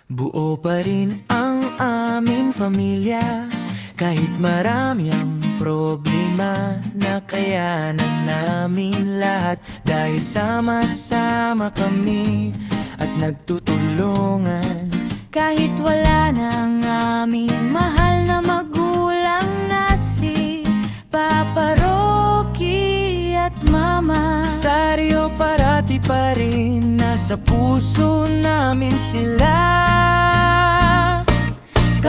Buo pa rin ang aming pamilya, kahit marami ang problema. Nakayanan namin lahat dahil sama-sama kami at nagtutulungan. Kahit wala na ang aming mahal na magulang na si Papa Rocky at Mama, Rosario, parati pa rin nasa puso namin sila.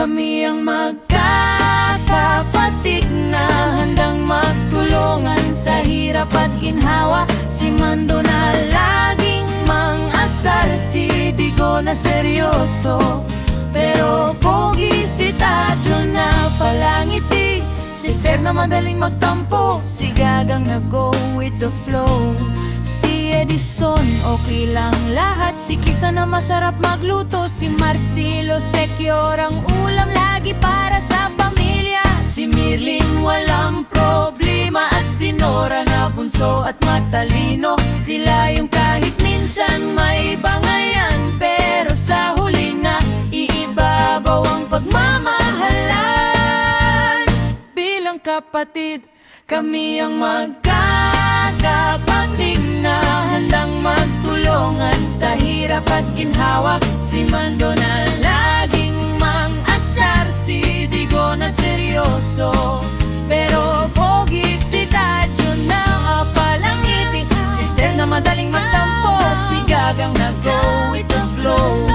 kami ang magkakapatid na handang magtulungan sa hirap at ginhawa. Si Mando na laging mang-asar, si Digo na seryoso pero pogi, si Tadyo na palangiti, Sister na madaling magtampo, si Gagang na go with the flow, si Edison okay lang lahat, si Kisa na masarap magluto, si Marcelo secure ang ulam lagi para sa pamilya, si Mirlin walang problema, at si Nora na bunso at matalino. Sila yung kahit minsan may bangayan, pero sa huli na iibabaw ang pagmamahalan. Bilang kapatid, kami ang magkakapatid na handang magtulungan sa hirap at ginhawa. Si Mando na laging mang-asar, si Digo na seryoso pero pogi, si Tadyo na palangiti, Sister na madaling magtampo, si Gagang na go with the flow,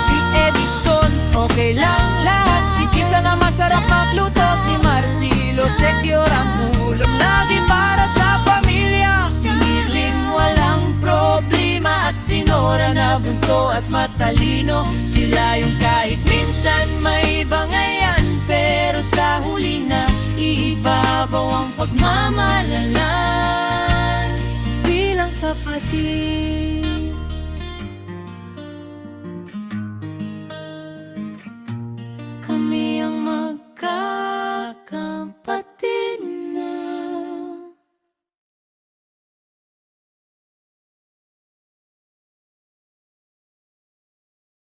si Edison okay lang lahat, si Kisa na masarap magluto, si Marcelo secure ang ulam lagi para sa pamilya, si Mirlin walang problema, at si Nora na bunso at matalino. Sila yung kahit minsan may bangayan, pero sa huli na iibabaw ang pagmamalalan. Bilang kapatid,